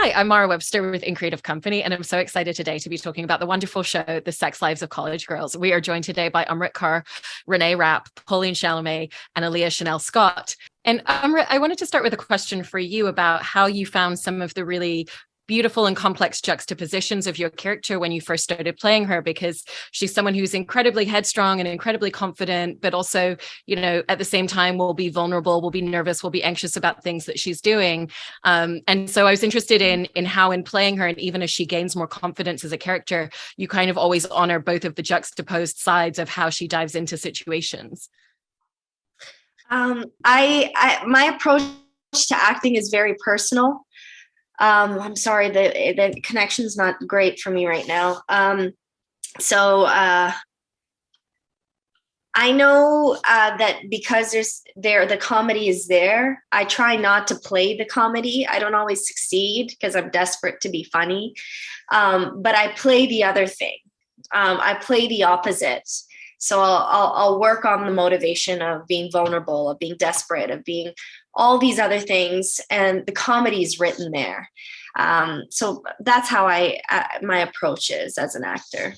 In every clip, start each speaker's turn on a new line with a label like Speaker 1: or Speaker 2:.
Speaker 1: Hi, I'm Mara Webster with In Creative Company, and I'm so excited today to be talking about the wonderful show, The Sex Lives of College Girls. We are joined today by Amrit Kaur, Reneé Rapp, Pauline Chalamet, and Alyah Chanelle Scott. And Amrit, I wanted to start with a question for you about how you found some of the really beautiful and complex juxtapositions of your character when you first started playing her, because she's someone who's incredibly headstrong and incredibly confident, but also, at the same time will be vulnerable, will be nervous, will be anxious about things that she's doing. And so I was interested in how, in playing her, and even as she gains more confidence as a character, you kind of always honor both of the juxtaposed sides of how she dives into situations.
Speaker 2: My approach to acting is very personal. I'm sorry, the connection is not great for me right now. So I know that because the comedy is there, I try not to play the comedy. I don't always succeed because I'm desperate to be funny. But I play the other thing. I play the opposite. So I'll work on the motivation of being vulnerable, of being desperate, of being all these other things, and the comedy is written there. So that's how my approach is as an actor.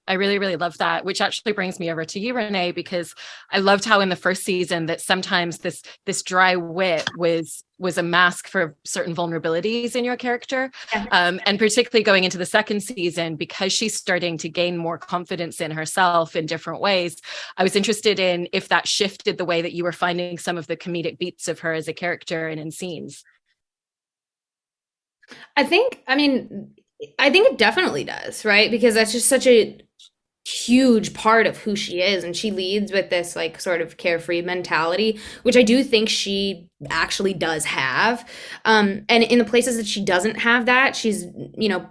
Speaker 1: I really, really love that, which actually brings me over to you, Renee, because I loved how in the first season that sometimes this dry wit was a mask for certain vulnerabilities in your character.
Speaker 2: Yeah.
Speaker 1: And particularly going into the second season, because she's starting to gain more confidence in herself in different ways. I was interested in if that shifted the way that you were finding some of the comedic beats of her as a character and in scenes.
Speaker 3: I think it definitely does, right? Because that's just such a huge part of who she is, and she leads with this like sort of carefree mentality, which I do think she actually does have. And in the places that she doesn't have that, she's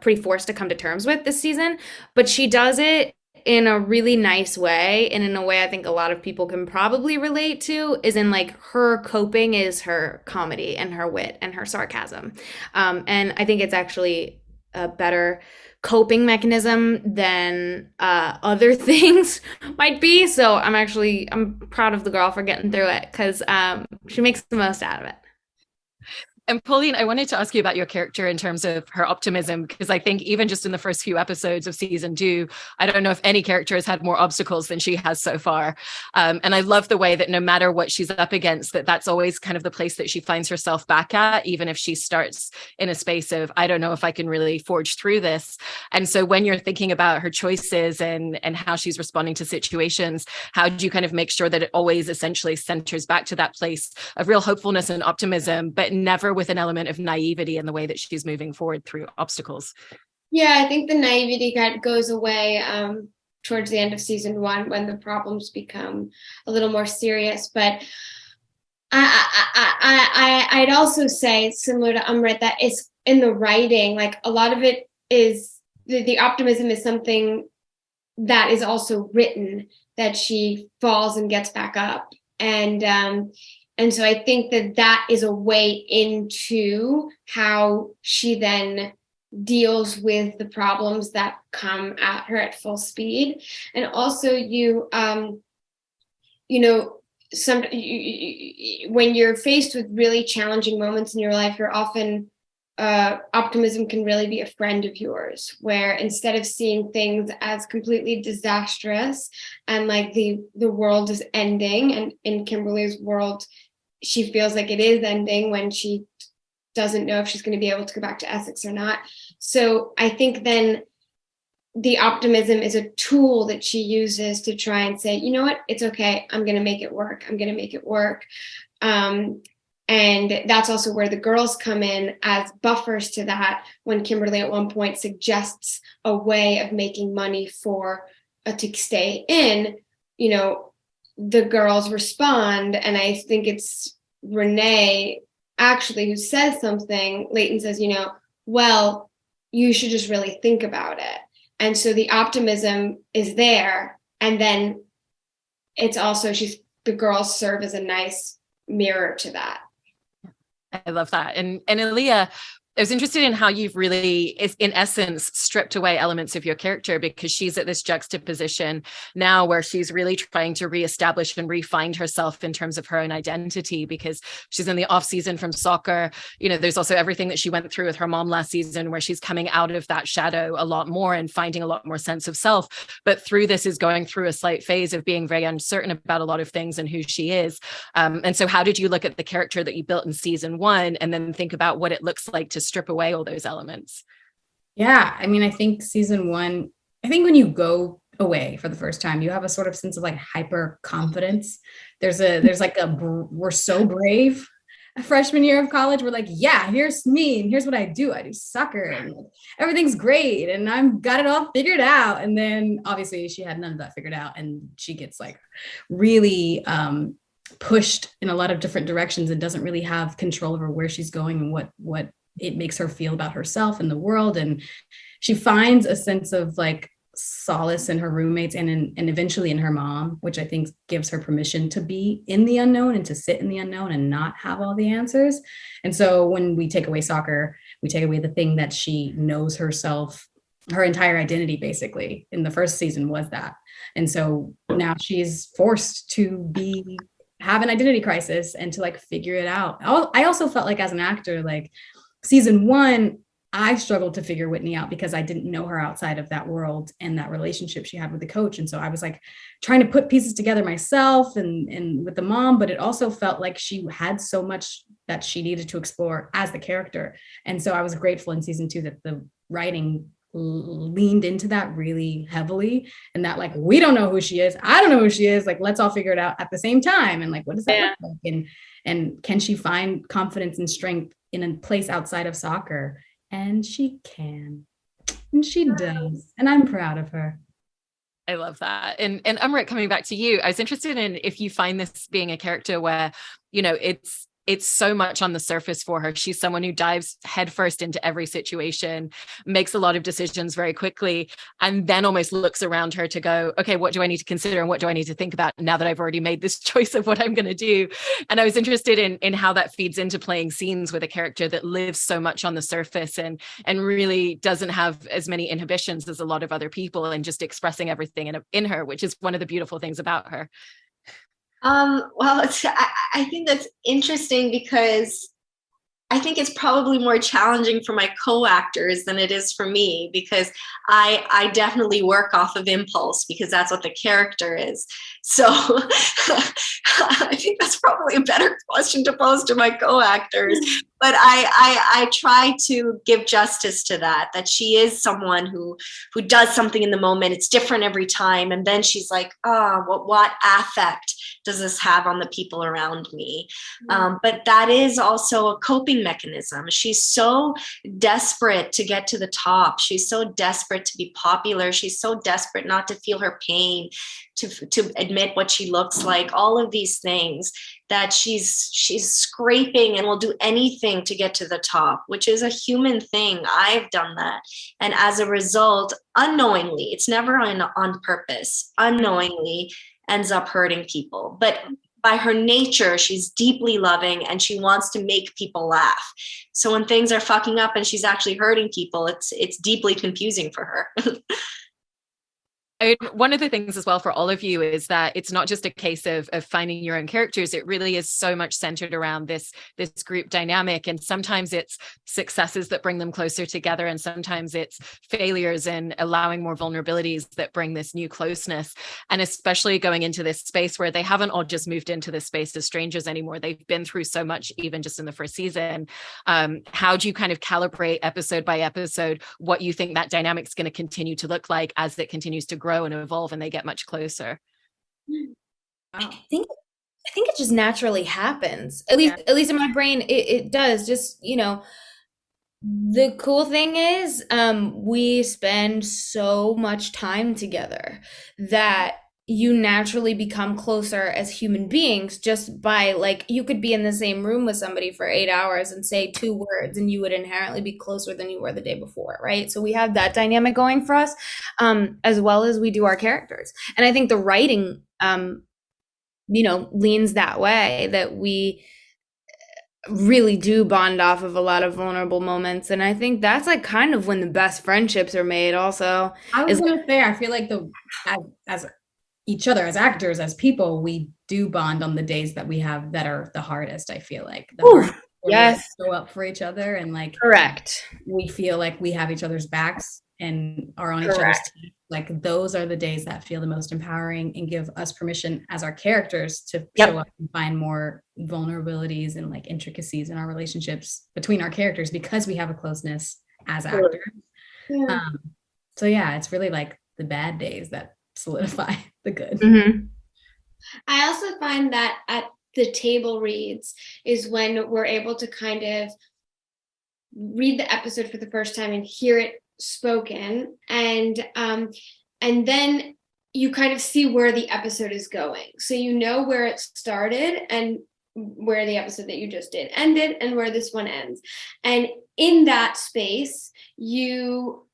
Speaker 3: pretty forced to come to terms with this season, but she does it in a really nice way, and in a way I think a lot of people can probably relate to, is in like her coping is her comedy and her wit and her sarcasm. And I think it's actually a better coping mechanism than other things might be. So I'm proud of the girl for getting through it, because she makes the most out of it.
Speaker 1: And Pauline, I wanted to ask you about your character in terms of her optimism, because I think even just in the first few episodes of season 2, I don't know if any character has had more obstacles than she has so far. And I love the way that no matter what she's up against, that's always kind of the place that she finds herself back at, even if she starts in a space of, I don't know if I can really forge through this. And so when you're thinking about her choices and how she's responding to situations, how do you kind of make sure that it always essentially centers back to that place of real hopefulness and optimism, but never with an element of naivety in the way that she's moving forward through obstacles?
Speaker 4: Yeah, I think the naivety kind of goes away towards the end of season 1 when the problems become a little more serious. But I'd also say, similar to Amrit, that it's in the writing. Like a lot of it is the optimism is something that is also written, that she falls and gets back up. And so I think that is a way into how she then deals with the problems that come at her at full speed. And also when you're faced with really challenging moments in your life, you're often optimism can really be a friend of yours, where instead of seeing things as completely disastrous and like the world is ending, and in Kimberly's world, she feels like it is ending when she doesn't know if she's going to be able to go back to Essex or not. So I think then the optimism is a tool that she uses to try and say, you know what, it's okay. I'm going to make it work. I'm going to make it work. And that's also where the girls come in as buffers to that, when Kimberly at one point suggests a way of making money to stay in, the girls respond. And I think it's Renee actually who says something. Leighton says, well, you should just really think about it. And so the optimism is there. And then it's also the girls serve as a nice mirror to that.
Speaker 1: I love that. And Alyah, I was interested in how you've really, in essence, stripped away elements of your character, because she's at this juxtaposition now where she's really trying to reestablish and re-find herself in terms of her own identity, because she's in the off season from soccer. You know, there's also everything that she went through with her mom last season, where she's coming out of that shadow a lot more and finding a lot more sense of self. But through this is going through a slight phase of being very uncertain about a lot of things and who she is. And so how did you look at the character that you built in season 1 and then think about what it looks like to strip away all those elements?
Speaker 5: Yeah, I mean, I think season 1, I think when you go away for the first time, you have a sort of sense of like hyper confidence. There's like we're so brave. A freshman year of college, we're like, yeah, here's me and here's what I do soccer and everything's great and I've got it all figured out. And then obviously she had none of that figured out, and she gets like really pushed in a lot of different directions and doesn't really have control over where she's going and what it makes her feel about herself and the world. And she finds a sense of like solace in her roommates and eventually in her mom, which I think gives her permission to be in the unknown and to sit in the unknown and not have all the answers. And so when we take away soccer, we take away the thing that she knows herself, her entire identity basically in the first season was that. And so now she's forced to have an identity crisis and to like figure it out. I also felt like as an actor, like season 1, I struggled to figure Whitney out because I didn't know her outside of that world and that relationship she had with the coach. And so I was like trying to put pieces together myself and with the mom, but it also felt like she had so much that she needed to explore as the character. And so I was grateful in season 2 that the writing leaned into that really heavily, and that like, we don't know who she is. I don't know who she is. Like, let's all figure it out at the same time. And like, what does that look like? And can she find confidence and strength in a place outside of soccer? And she can, and she does. And I'm proud of her.
Speaker 1: I love that. And Amrit, coming back to you, I was interested in if you find this being a character where, you know, it's so much on the surface for her. She's someone who dives headfirst into every situation, makes a lot of decisions very quickly, and then almost looks around her to go, okay, what do I need to consider and what do I need to think about now that I've already made this choice of what I'm going to do? And I was interested in how that feeds into playing scenes with a character that lives so much on the surface and really doesn't have as many inhibitions as a lot of other people, and just expressing everything in her, which is one of the beautiful things about her.
Speaker 2: Well, I think that's interesting because I think it's probably more challenging for my co-actors than it is for me, because I definitely work off of impulse because that's what the character is. So I think that's probably a better question to pose to my co-actors. But I try to give justice to that she is someone who does something in the moment. It's different every time. And then she's like, what affect does this have on the people around me? But that is also a coping mechanism. She's so desperate to get to the top. She's so desperate to be popular. She's so desperate not to feel her pain, to admit what she looks like, all of these things, that she's scraping and will do anything to get to the top, which is a human thing. I've done that. And as a result, unknowingly, it's never on purpose, unknowingly ends up hurting people. But by her nature, she's deeply loving and she wants to make people laugh. So when things are fucking up and she's actually hurting people, it's deeply confusing for her.
Speaker 1: One of the things as well for all of you is that it's not just a case of finding your own characters. It really is so much centered around this group dynamic. And sometimes it's successes that bring them closer together. And sometimes it's failures and allowing more vulnerabilities that bring this new closeness. And especially going into this space where they haven't all just moved into this space as strangers anymore. They've been through so much, even just in the first season. How do you kind of calibrate episode by episode what you think that dynamic is going to continue to look like as it continues to grow and evolve and they get much closer?
Speaker 3: I think it just naturally happens. At least in my brain, it does. Just, you know, the cool thing is, we spend so much time together that you naturally become closer as human beings just by, like, you could be in the same room with somebody for 8 hours and say 2 words and you would inherently be closer than you were the day before, right? So we have that dynamic going for us, as well as we do our characters. And I think the writing, leans that way, that we really do bond off of a lot of vulnerable moments. And I think that's like kind of when the best friendships are made also.
Speaker 5: I was gonna say, I feel like as each other, as actors, as people, we do bond on the days that we have that are the hardest. I feel like the hardest where we, like, go up for each other, and like
Speaker 3: correct.
Speaker 5: we feel like we have each other's backs and are on each other's team. Like those are the days that feel the most empowering and give us permission as our characters to show up and find more vulnerabilities and like intricacies in our relationships between our characters, because we have a closeness as actors. So yeah, it's really like the bad days that solidify the good.
Speaker 4: I also find that at the table reads is when we're able to kind of read the episode for the first time and hear it spoken, and then you kind of see where the episode is going, so you know where it started and where the episode that you just did ended and where this one ends, and in that space you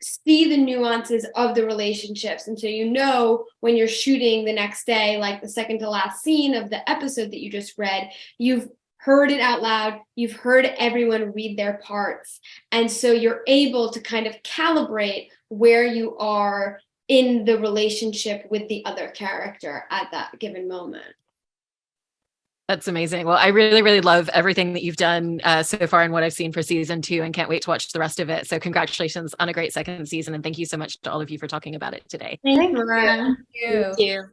Speaker 4: see the nuances of the relationships, and so you know when you're shooting the next day, like the second to last scene of the episode that you just read, you've heard it out loud, you've heard everyone read their parts, and so you're able to kind of calibrate where you are in the relationship with the other character at that given moment.
Speaker 1: That's amazing. Well, I really, really love everything that you've done so far and what I've seen for season 2, and can't wait to watch the rest of it. So congratulations on a great second season. And thank you so much to all of you for talking about it today.
Speaker 2: Thank you.
Speaker 5: Thank you.
Speaker 2: Thank you.